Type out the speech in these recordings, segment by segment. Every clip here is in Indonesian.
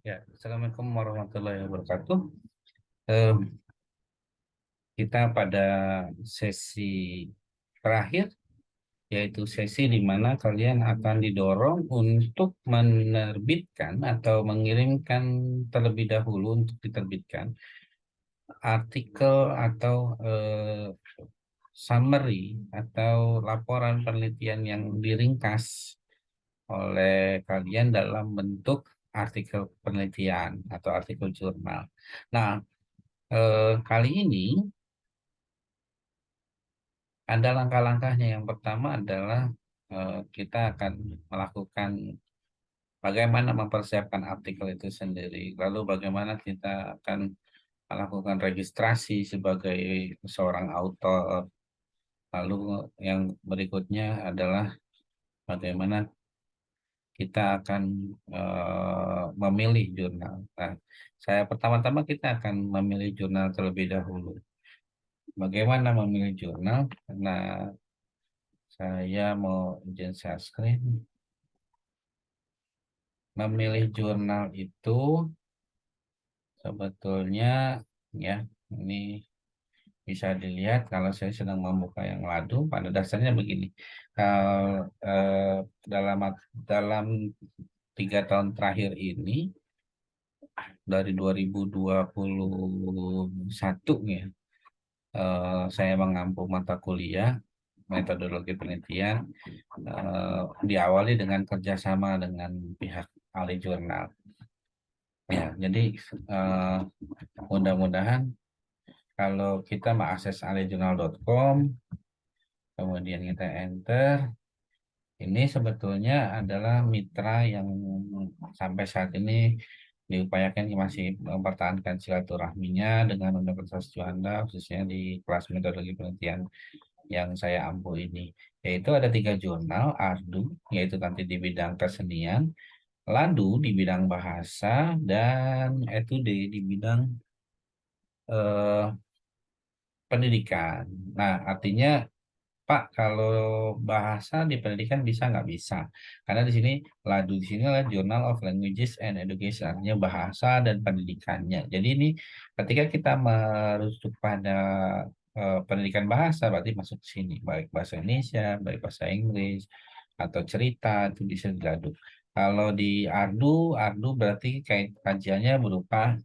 Ya, Assalamualaikum warahmatullahi wabarakatuh. Eh, kita pada sesi terakhir, yaitu sesi di mana kalian akan didorong untuk menerbitkan atau mengirimkan terlebih dahulu untuk diterbitkan artikel atau summary atau laporan penelitian yang diringkas oleh kalian dalam bentuk artikel penelitian atau artikel jurnal. Nah, kali ini ada langkah-langkahnya. Yang pertama adalah kita akan melakukan bagaimana mempersiapkan artikel itu sendiri. Lalu bagaimana kita akan melakukan registrasi sebagai seorang autor. Lalu yang berikutnya adalah bagaimana kita akan memilih jurnal. Nah, saya pertama-tama kita akan memilih jurnal terlebih dahulu. Bagaimana memilih jurnal? Nah, saya mau izin share screen. Memilih jurnal itu sebetulnya ya ini bisa dilihat kalau saya sedang membuka yang ladu. Pada dasarnya begini, kalau dalam dalam 3 tahun terakhir ini dari 2021 ya, saya mengampu mata kuliah metodologi penelitian, diawali dengan kerjasama dengan pihak ahli jurnal. Ya, jadi eh, mudah-mudahan kalau kita mengakses alejurnal.com, kemudian kita enter, ini sebetulnya adalah mitra yang sampai saat ini diupayakan masih mempertahankan silaturahminya dengan Universitas Juanda, khususnya di kelas metodologi penelitian yang saya ampu ini. Yaitu ada 3 jurnal, ARDU, yaitu nanti di bidang kesenian, LADU di bidang bahasa, dan ETUDE di bidang eh, pendidikan. Nah, artinya Pak, kalau bahasa di pendidikan bisa nggak bisa? Karena di sini LADU di sini adalah Journal of Languages and Education, artinya bahasa dan pendidikannya. Jadi ini ketika kita merujuk pada pendidikan bahasa, berarti masuk ke sini, baik bahasa Indonesia, baik bahasa Inggris, atau cerita itu bisa di LADU. Kalau di ARDU berarti kajiannya berupa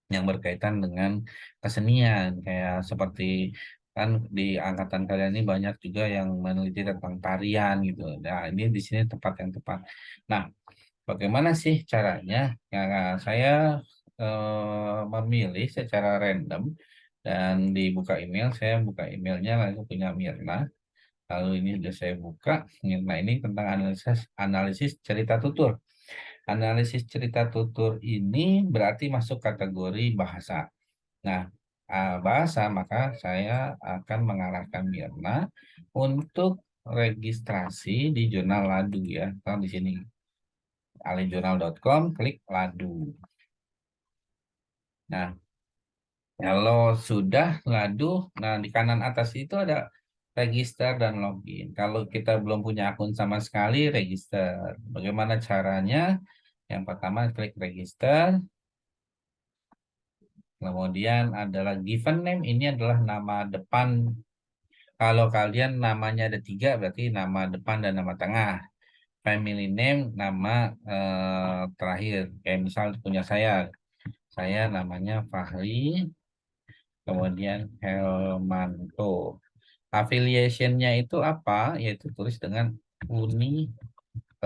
yang berkaitan dengan kesenian kayak seperti kan di angkatan kalian ini banyak juga yang meneliti tentang tarian gitu. Nah, ini di sini tempat yang tepat. Nah, bagaimana sih caranya? Ya, saya memilih secara random dan dibuka email. Saya buka emailnya lalu punya Mirna. Lalu ini sudah saya buka. Mirna ini tentang analisis analisis cerita tutur. Analisis cerita tutur ini berarti masuk kategori bahasa. Nah, bahasa maka saya akan mengarahkan Mirna untuk registrasi di jurnal Ladu ya. Kalau di sini alejurnal.com, klik Ladu. Nah, kalau sudah Ladu, nah di kanan atas itu ada register dan login. Kalau kita belum punya akun sama sekali, register. Bagaimana caranya? Yang pertama klik register. Kemudian adalah given name, ini adalah nama depan. Kalau kalian namanya ada 3, berarti nama depan dan nama tengah. Family name, nama terakhir. Kayak misal punya saya namanya Fahri, kemudian Helmanto. Affiliationnya itu apa? Yaitu tulis dengan Universitas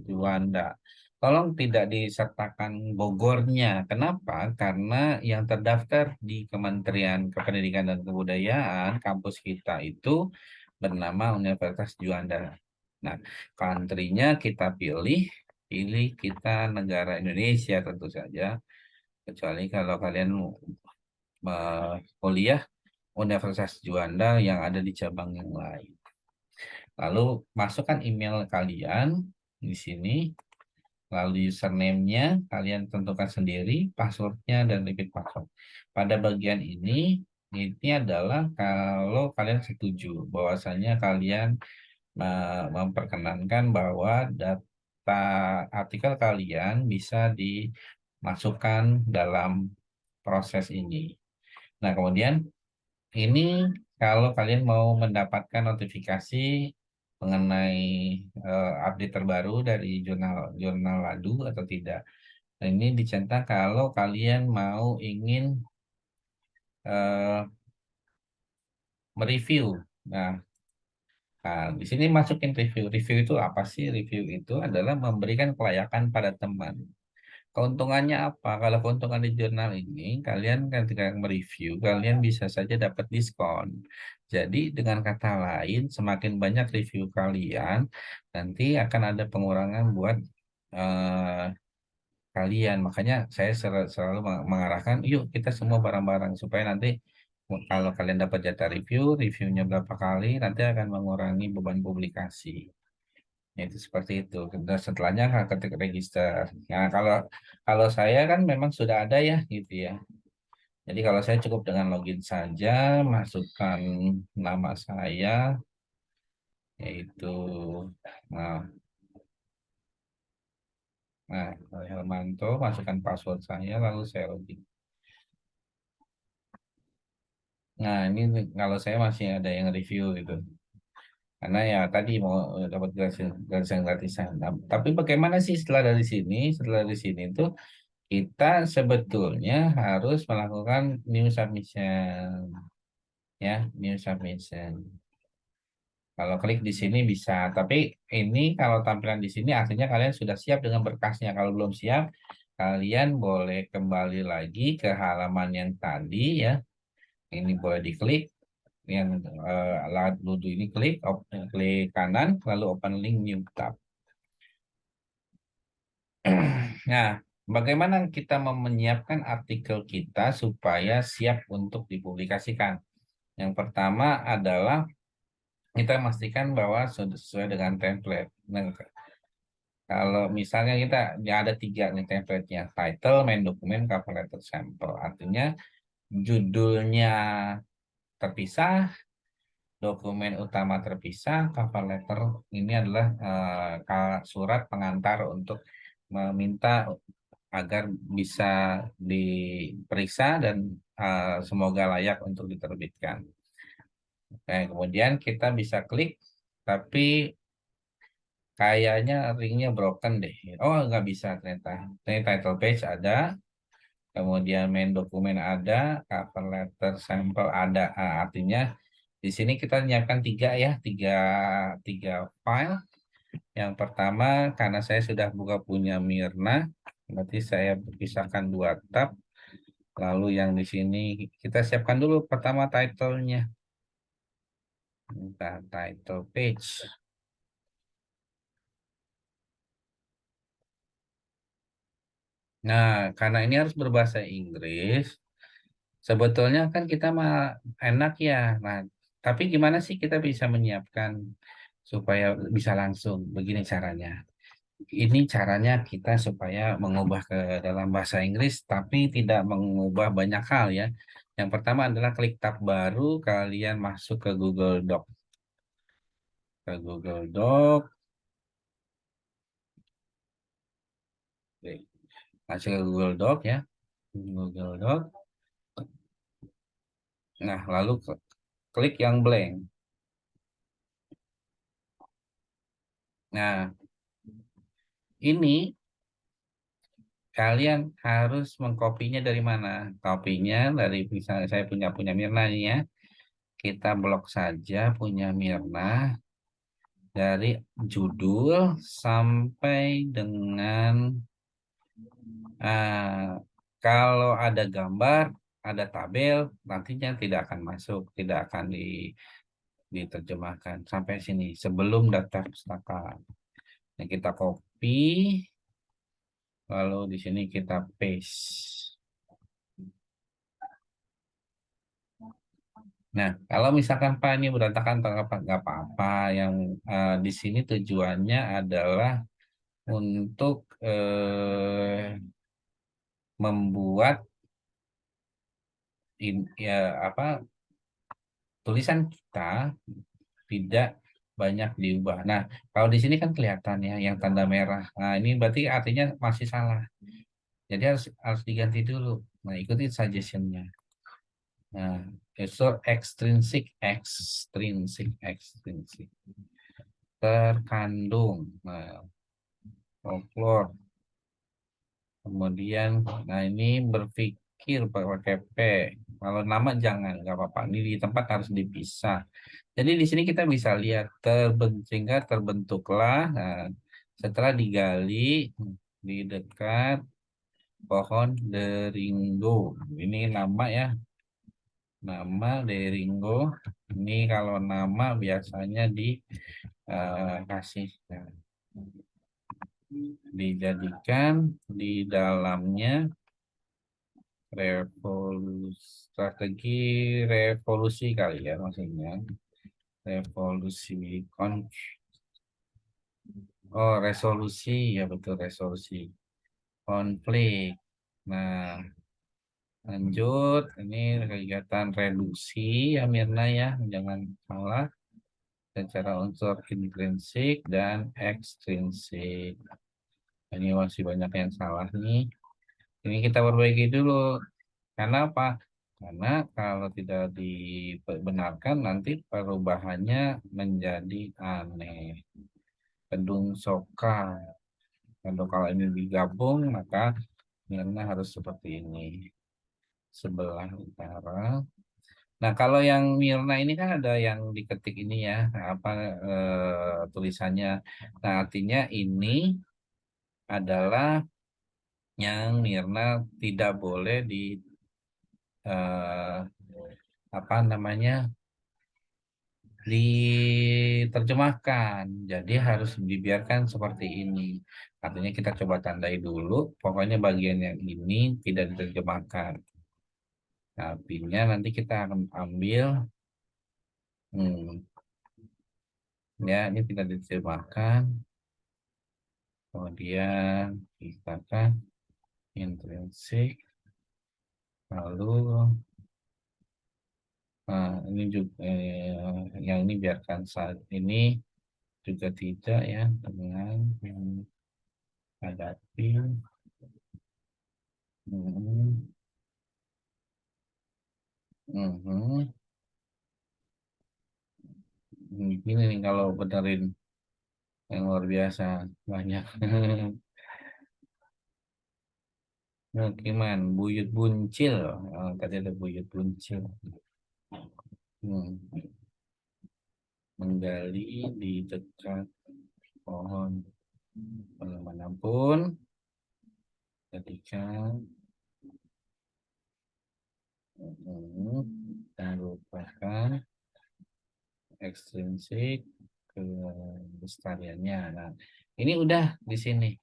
Juanda. Tolong tidak disertakan Bogornya. Kenapa? Karena yang terdaftar di Kementerian Kependidikan dan Kebudayaan, kampus kita itu bernama Universitas Juanda. Nah, country-nya kita pilih kita negara Indonesia tentu saja. Kecuali kalau kalian kuliah Universitas Juanda yang ada di cabang yang lain. Lalu masukkan email kalian di sini, lalu username-nya kalian tentukan sendiri, password-nya dan repeat password. Pada bagian ini adalah kalau kalian setuju bahwasanya kalian memperkenankan bahwa data artikel kalian bisa dimasukkan dalam proses ini. Nah, kemudian ini kalau kalian mau mendapatkan notifikasi mengenai update terbaru dari jurnal jurnal Ladu atau tidak. Nah, ini dicentang kalau kalian mau ingin eh, mereview. Nah, di sini masukin review. Review itu apa sih? Review itu adalah memberikan kelayakan pada teman. Keuntungannya apa? Kalau keuntungan di jurnal ini, kalian ketika mereview, kalian bisa saja dapat diskon. Jadi dengan kata lain, semakin banyak review kalian, nanti akan ada pengurangan buat eh, kalian. Makanya saya selalu mengarahkan, yuk kita semua bareng-bareng supaya nanti kalau kalian dapat jatah review, reviewnya berapa kali, nanti akan mengurangi beban publikasi. Ya, itu seperti itu. Dan setelahnya ketik register. Nah, kalau kalau saya kan memang sudah ada ya gitu ya. Jadi kalau saya cukup dengan login saja, masukkan nama saya, yaitu nah, nah Helmanto, masukkan password saya, lalu saya login. Nah, ini kalau saya masih ada yang review gitu. Karena ya tadi mau dapat gratisan gratisan. Nah, tapi bagaimana sih setelah dari sini? Setelah dari sini itu kita sebetulnya harus melakukan new submission, ya, new submission. Kalau klik di sini bisa, tapi ini kalau tampilan di sini artinya kalian sudah siap dengan berkasnya. Kalau belum siap, kalian boleh kembali lagi ke halaman yang tadi ya. Ini boleh diklik, yang lalu ini klik, klik kanan, lalu open link new tab. Nah, bagaimana kita menyiapkan artikel kita supaya siap untuk dipublikasikan? Yang pertama adalah kita memastikan bahwa sudah sesuai dengan template. Nah, kalau misalnya kita ya ada tiga nih template-nya, title, main dokumen, cover letter, sampel. Artinya judulnya terpisah, dokumen utama terpisah, cover letter ini adalah surat pengantar untuk meminta agar bisa diperiksa dan semoga layak untuk diterbitkan. Nah, kemudian kita bisa klik, tapi kayaknya linknya broken deh. Oh, nggak bisa ternyata. Ini title page ada, kemudian main dokumen ada, cover letter sampel ada. Artinya di sini kita menyiapkan tiga ya, tiga file. Yang pertama, karena saya sudah buka punya Mirna, berarti saya pisahkan dua tab. Lalu yang di sini kita siapkan dulu pertama title-nya. Nah, title page. Nah, karena ini harus berbahasa Inggris, sebetulnya kan kita mah enak ya. Nah, tapi gimana sih kita bisa menyiapkan supaya bisa langsung? Begini caranya. Ini caranya kita supaya mengubah ke dalam bahasa Inggris, tapi tidak mengubah banyak hal ya. Yang pertama adalah klik tab baru, kalian masuk ke Google Doc. Ke Google Doc, oke. Masuk ke Google Doc ya. Google Doc. Nah, lalu klik yang blank. Nah, ini kalian harus mengkopinya dari mana? Kopinya dari misalnya saya punya punya Mirna ini ya. Kita blok saja punya Mirna dari judul sampai dengan ah, kalau ada gambar, ada tabel, nantinya tidak akan masuk, tidak akan diterjemahkan sampai sini sebelum daftar pustaka. Nah, kita copy, lalu di sini kita paste. Nah, kalau misalkan Pak ini berantakan atau apa, nggak apa-apa. Yang di sini tujuannya adalah untuk membuat ya apa tulisan kita tidak banyak diubah. Nah, kalau di sini kan kelihatan ya yang tanda merah. Nah, ini berarti artinya masih salah. Jadi harus diganti dulu. Nah, ikuti suggestionnya. Nah, unsur ekstrinsik, terkandung. Nah, folklore. Kemudian, nah ini berpikir pakai P. Kalau nama jangan, nggak apa-apa. Ini di tempat harus dipisah. Jadi di sini kita bisa lihat sehingga terbentuklah. Nah, setelah digali di dekat pohon deringo. Ini nama ya, nama deringo. Ini kalau nama biasanya dikasih, dijadikan di dalamnya strategi revolusi kali ya maksudnya. Revolusi resolusi ya, betul, resolusi konflik. Nah, lanjut ini kegiatan reduksi ya Mirna ya, jangan salah, secara unsur intrinsik dan ekstrinsik. Ini masih banyak yang salah nih. Ini kita perbaiki dulu. Karena apa? Karena kalau tidak dibenarkan nanti perubahannya menjadi aneh. Kedung Soka. Kalau ini digabung maka nilainya harus seperti ini. Sebelah utara. Nah, kalau yang Mirna ini kan ada yang diketik ini ya, apa tulisannya. Nah, artinya ini adalah yang Mirna tidak boleh eh, apa namanya diterjemahkan. Jadi harus dibiarkan seperti ini. Artinya kita coba tandai dulu, pokoknya bagian yang ini tidak diterjemahkan. Artinya nanti kita akan ambil, hmm, ya ini tidak diterjemahkan. Kemudian kita kan intrinsik, lalu ini juga yang ini biarkan saat ini juga tidak ya dengan hadapi. Hmm, mhm. Gini nih kalau benerin yang luar biasa banyak. Mukiman buyut buncil. Tadi ada buyut buncil. Hmm. Menggali di dekat pohon manapun ketika dan lupakan ekstrinsik kelestariannya. Nah, ini udah di sini.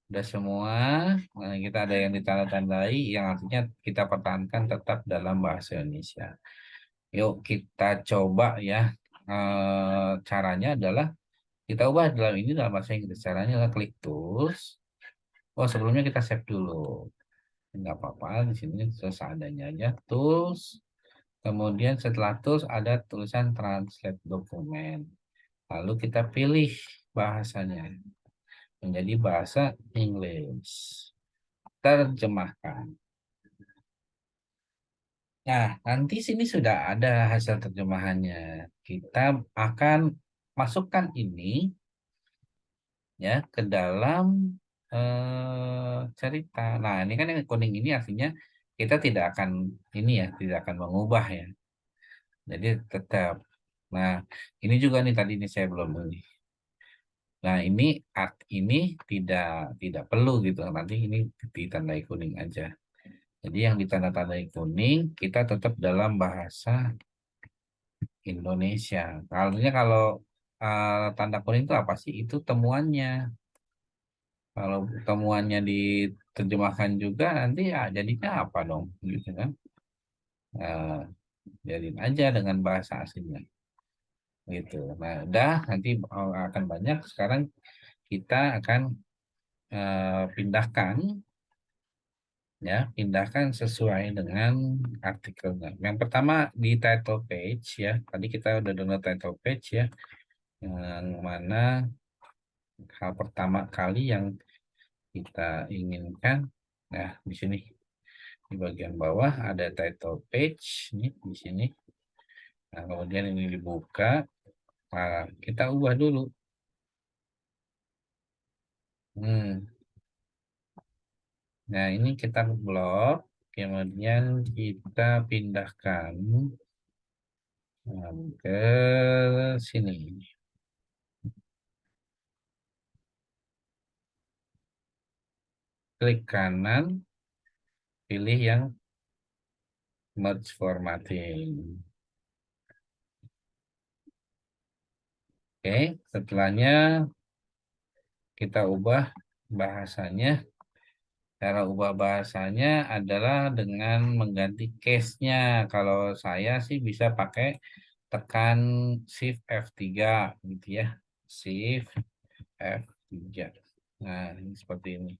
Udah semua. Nah, kita ada yang ditanda-tandai yang artinya kita pertahankan tetap dalam bahasa Indonesia. Yuk kita coba ya. Caranya adalah kita ubah dalam bahasa Inggris. Caranya adalah klik tools. Oh, sebelumnya kita save dulu. Nggak apa-apa, di sini seadanya aja. Tools. Kemudian setelah tools ada tulisan translate dokumen. Lalu kita pilih bahasanya menjadi bahasa Inggris. Terjemahkan. Nah, nanti sini sudah ada hasil terjemahannya. Kita akan masukkan ini ya ke dalam cerita. Nah, ini kan yang kuning ini artinya kita tidak akan ini ya, tidak akan mengubah ya. Jadi tetap. Nah, ini juga nih tadi ini saya belum ini. Nah, ini ini tidak tidak perlu gitu. Nanti ini ditandai kuning aja. Jadi yang ditanda-tandai kuning kita tetap dalam bahasa Indonesia. Kalau tanda kuning itu apa sih? Itu temuannya. Kalau temuannya diterjemahkan juga nanti ya jadinya apa dong, gitu kan? Eh, Jadiin aja dengan bahasa aslinya, gitu. Nah, udah nanti akan banyak. Sekarang kita akan pindahkan, ya, pindahkan sesuai dengan artikelnya. Yang pertama di title page ya. Tadi kita udah download title page ya. yang mana hal pertama kali yang kita inginkan. Nah, di sini di bagian bawah ada title page nih di sini. Nah, kemudian ini dibuka. Nah, kita ubah dulu. Hmm. Nah, ini kita blok, kemudian kita pindahkan ke sini. Klik kanan, pilih yang merge formatting. Oke, setelahnya kita ubah bahasanya. Cara ubah bahasanya adalah dengan mengganti case-nya. Kalau saya sih bisa pakai tekan Shift F3 gitu ya. Shift F3. Nah, ini seperti ini.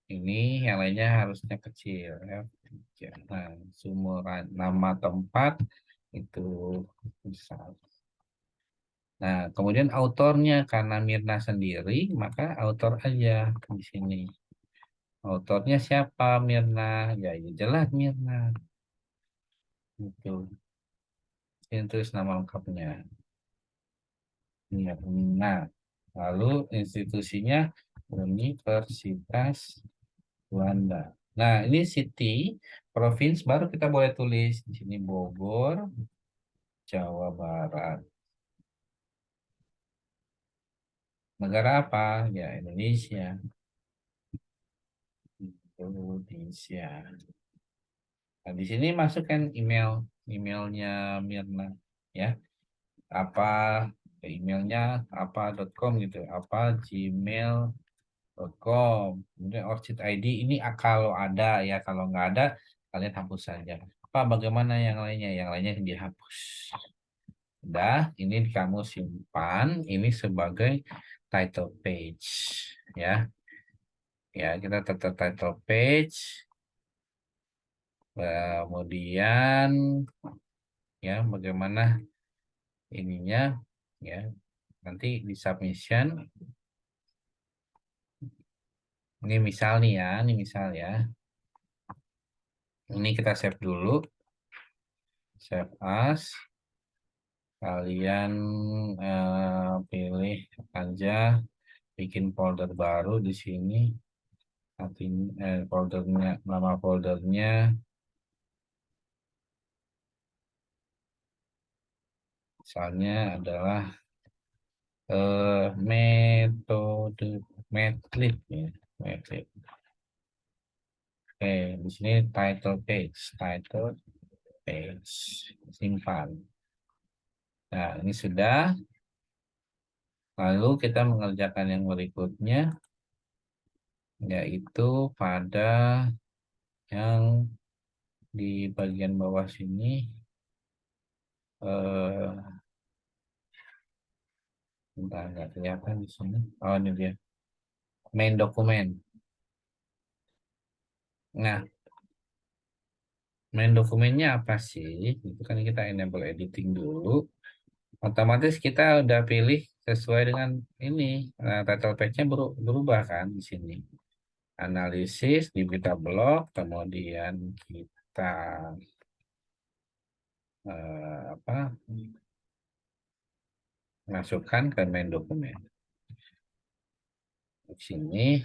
Ini yang lainnya harusnya kecil. F3. Nah, sumber nama tempat itu besar. Nah, kemudian autornya karena Mirna sendiri, maka autor aja di sini. Autornya siapa Mirna? Ya, ya jelas Mirna. Itu. Ini tulis nama lengkapnya. Mirna. Lalu institusinya Universitas Belanda. Nah, ini city, provinsi baru kita boleh tulis di sini Bogor, Jawa Barat. Negara apa? Ya, Indonesia. Indonesia. Nah, di sini masukkan emailnya Mirna, ya. Apa emailnya apa.com gitu, apa gmail.com. Kemudian Orchid ID ini kalau ada ya, kalau nggak ada kalian hapus saja. Apa bagaimana yang lainnya? Yang lainnya dihapus. Udah, ini kamu simpan ini sebagai title page, ya. Ya, kita tetap title page. Kemudian ya bagaimana ininya, ya, nanti di submission. Ini misal nih ya, ini misal ya. Ini kita save dulu, save as. Kalian pilih aja, bikin folder baru di sini. Nanti foldernya, nama foldernya misalnya adalah metode Medlib ya, Medlib. Oke, di sini title page, simpan. Nah, ini sudah. Lalu kita mengerjakan yang berikutnya, yaitu pada yang di bagian bawah sini. Eh, Bentar, nggak kelihatan di sini. Oh, ini dia. Main dokumen. Nah, main dokumennya apa sih? Itu kan kita enable editing dulu. Otomatis kita udah pilih sesuai dengan ini. Nah, title page-nya berubah kan di sini. Analisis di berita blog, kemudian kita apa? Masukkan ke main dokumen. Di sini.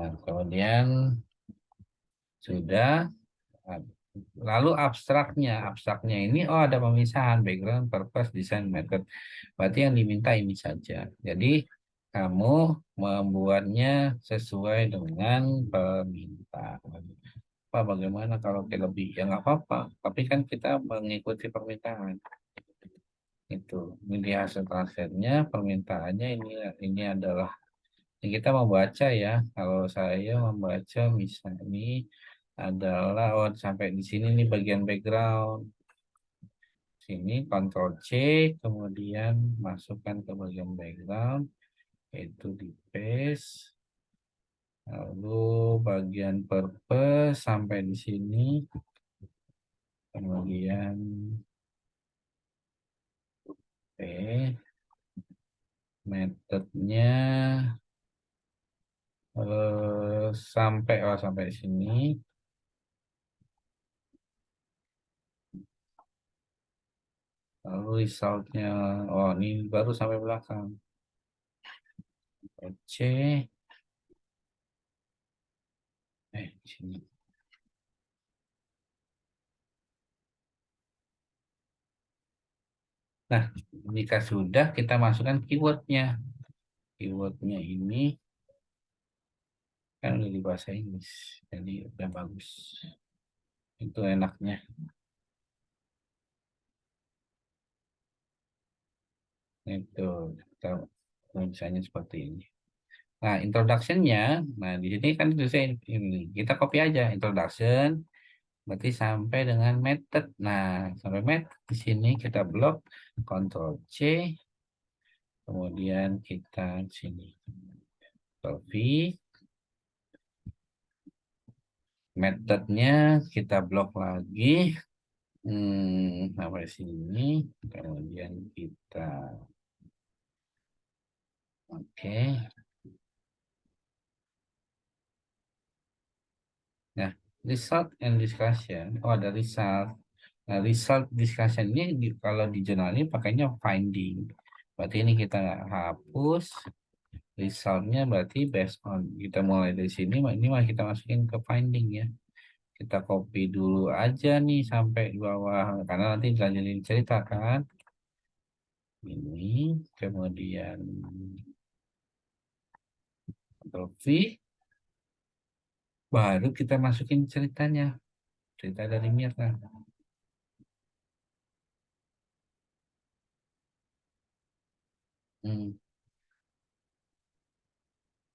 Nah, kemudian sudah. Lalu abstraknya ini, oh ada pemisahan background, purpose, design, method. Berarti yang diminta ini saja. Jadi kamu membuatnya sesuai dengan permintaan. Pak, bagaimana kalau lebih? Ya nggak apa-apa. Tapi kan kita mengikuti permintaan. Itu. Ini hasil transfernya, permintaannya ini adalah ini kita membaca ya. Kalau saya membaca misalnya ini adalah oh sampai di sini nih bagian background. Sini Ctrl C, kemudian masukkan ke bagian background, itu di paste. Lalu bagian purpose sampai di sini. Kemudian oke, metodenya sampai sini. Lalu resultnya, oh ini baru sampai belakang. C, sini. Nah, jika sudah kita masukkan keywordnya. Keywordnya ini kan udah di bahasa Inggris, jadi udah bagus. Itu enaknya. Itu kita misalnya seperti ini. Nah, introduction-nya, nah di sini kan tulisnya ini. Kita copy aja introduction, berarti sampai dengan method. Nah, sampai method di sini kita blok, Ctrl C, kemudian kita sini Ctrl V, methodnya kita blok lagi, sampai sini, kemudian kita oke. Nah, result and discussion. Oh, ada result. Nah, result discussion ini kalau di jurnal ini pakainya finding. Berarti ini kita hapus. Resultnya berarti based on. Kita mulai dari sini. Ini mah kita masukin ke finding ya. Kita copy dulu aja nih sampai di bawah. Karena nanti dilanjutin cerita kan. Ini. Kemudian Ctrl V. Baru kita masukin ceritanya. Cerita dari Mirna. Hmm.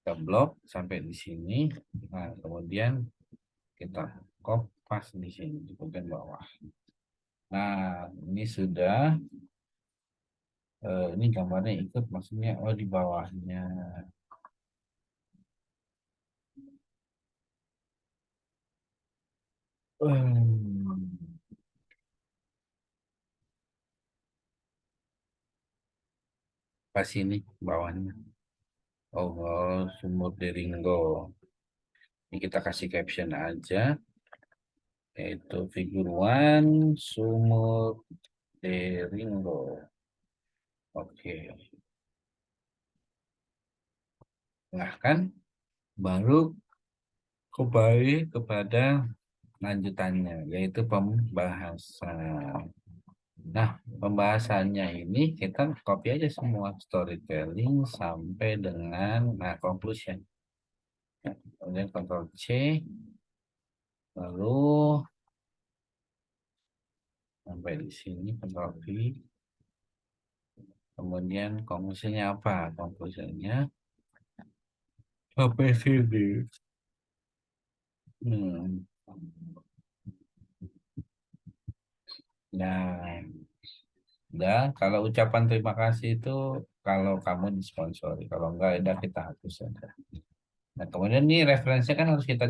Kita blok sampai di sini. Nah, kemudian kita kopas di sini di bagian bawah. Nah, ini sudah ini gambarnya ikut maksudnya oh di bawahnya. Hmm, pas ini bawahnya. Oh, sumur Deringgo. Ini kita kasih caption aja yaitu figure one sumur Deringgo. Oke. Nah kan baru kembali kepada lanjutannya yaitu pembahasan. Nah, pembahasannya ini kita copy aja semua storytelling sampai dengan conclusion. Kemudian Ctrl C, lalu sampai di sini Ctrl V. Kemudian konklusinya apa? Konklusinya sampai sini. Hmm. Nah, dan kalau ucapan terima kasih itu kalau kamu disponsori, kalau enggak ya udah kita hapus saja. Nah, kemudian ini referensinya kan harus kita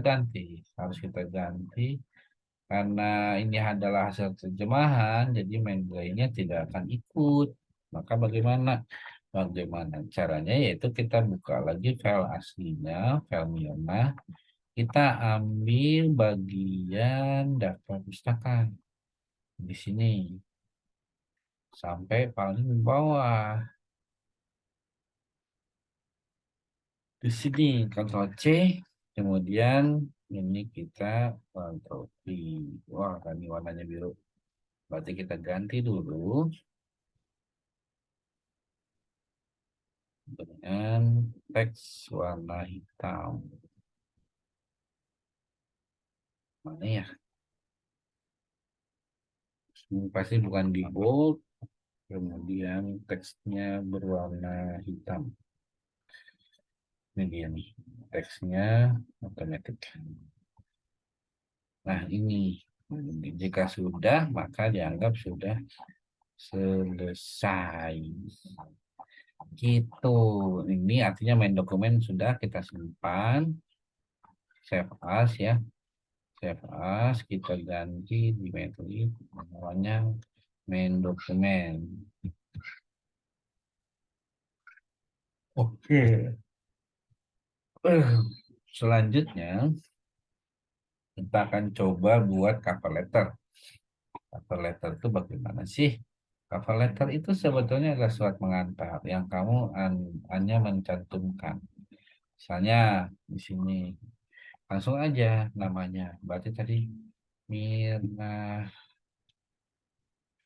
ganti karena ini adalah hasil terjemahan, jadi Mendeley-nya tidak akan ikut. Maka bagaimana? Bagaimana caranya? Yaitu kita buka lagi file aslinya, file Mirna, kita ambil bagian daftar pustaka di sini sampai paling bawah. Di sini Ctrl C, kemudian ini kita Ctrl V. Wah, ini warnanya biru. Berarti kita ganti dulu dengan teks warna hitam. Mana ya? Ini pasti bukan di bold, kemudian teksnya berwarna hitam. Ini dia nih, teksnya otomatis. Nah ini, jika sudah maka dianggap sudah selesai. Gitu. Ini artinya main dokumen sudah kita simpan, save as ya. Save as, kita ganti di metode namanya main dokumen. Oke. Eh, Selanjutnya kita akan coba buat cover letter. Cover letter itu bagaimana sih? Cover letter itu sebetulnya adalah surat pengantar yang kamu hanya mencantumkan. Misalnya di sini langsung aja namanya. Berarti tadi Mirna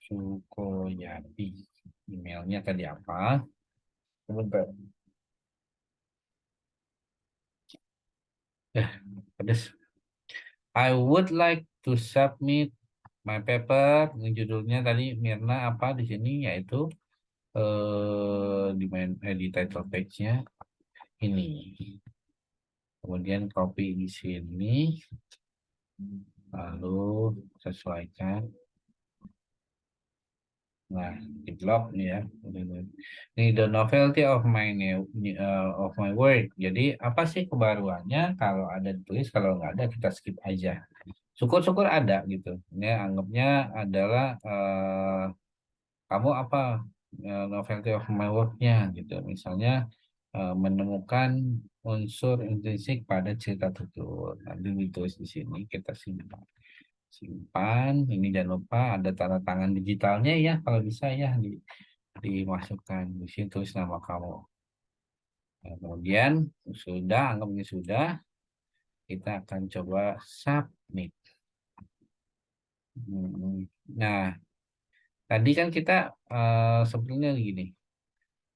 Sukoyati. Emailnya tadi apa? Sebentar. Eh, pedes. I would like to submit my paper. Ini judulnya tadi Mirna apa di sini yaitu di title page-nya ini. Kemudian copy di sini, lalu sesuaikan. Nah, di blog nih ya. Ini the novelty of my of my work. Jadi apa sih kebaruannya? Kalau ada ditulis, kalau nggak ada kita skip aja. Syukur-syukur ada gitu. Ini anggapnya adalah kamu apa novelty of my work-nya gitu. Misalnya menemukan unsur intrinsik pada cerita tutur. Nanti ditulis di sini kita simpan. Simpan. Ini jangan lupa ada tanda tangan digitalnya ya kalau bisa ya dimasukkan di sini tulis nama kamu. Nah, kemudian sudah anggap ini sudah kita akan coba submit. Nah, tadi kan kita sebetulnya gini.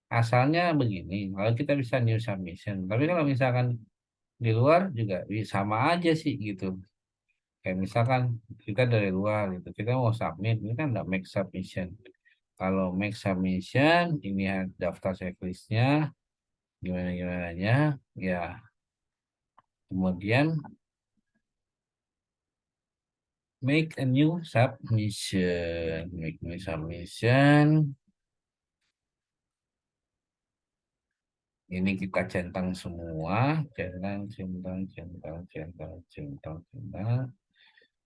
Asalnya begini, kalau kita bisa new submission. Tapi kalau misalkan di luar juga sama aja sih gitu. Kayak misalkan kita dari luar gitu, kita mau submit, ini kan nggak make submission. Kalau make submission, ini ada daftar checklistnya, gimana ya. Kemudian make a new submission, make new submission. Ini kita centang semua, centang.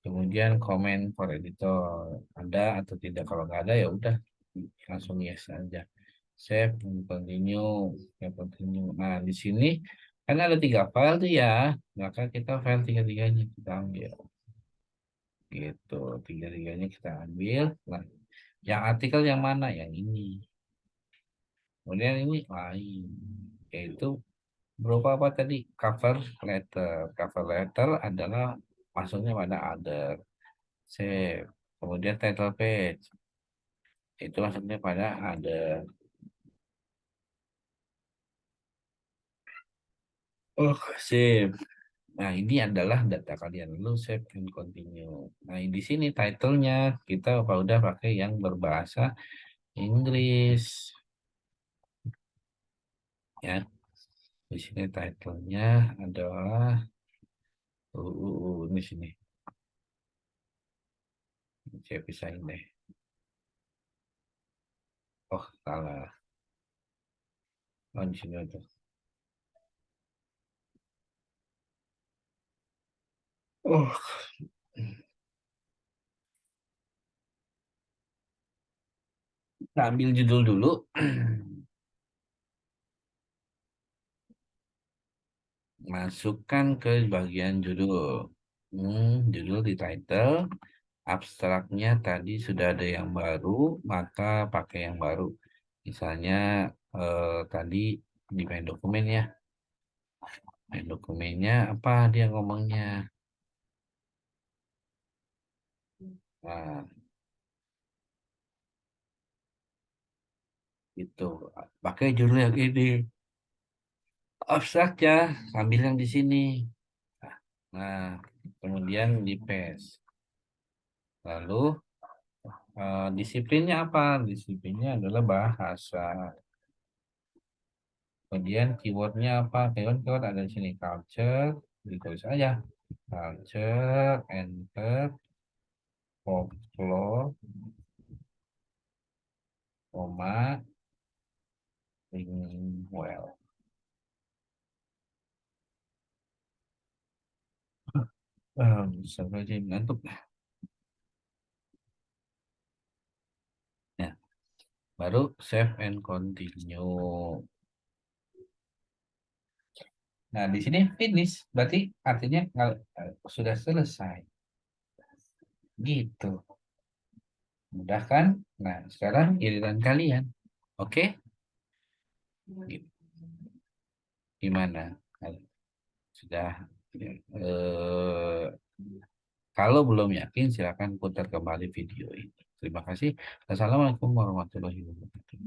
Kemudian komen for editor ada atau tidak, kalau nggak ada ya udah langsung yes aja. Save and continue, ya continue. Nah di sini kan ada 3 file tuh ya, maka kita file tiga-tiganya kita ambil gitu, tiga-tiganya kita ambil. Nah yang artikel yang mana, yang ini. Kemudian ini lain, yaitu berupa apa tadi, cover letter. Cover letter adalah masuknya pada other. Save. Kemudian title page. Itu masuknya pada other. Oh, save. Nah, ini adalah data kalian. Lalu save and continue. Nah, di sini title-nya kita udah pakai yang berbahasa Inggris. Ya, di sini title-nya adalah ini sini. Saya pisahin deh. Oh, salah. Oh, di sini ada. Oh, kita ambil judul dulu. Masukkan ke bagian judul. Judul di title. Abstraknya tadi sudah ada yang baru, maka pakai yang baru. Misalnya tadi di main dokumen ya. Main dokumennya apa dia ngomongnya. Nah, itu. Pakai judul yang ini. Abstrak ya, ambil yang di sini. Nah, kemudian di paste. Lalu disiplinnya apa? Disiplinnya adalah bahasa. Kemudian keywordnya apa? Keyword ada di sini culture, ditulis aja culture, enter, folklore, koma, well. Astagfirullahaladzim, ngantuk. Ya, baru save and continue. Nah, di sini finish, berarti artinya sudah selesai. Gitu. Mudah kan? Nah, sekarang giliran kalian. Oke? Gimana? Sudah. eh, Kalau belum yakin, silakan putar kembali video ini. Terima kasih. Assalamualaikum warahmatullahi wabarakatuh.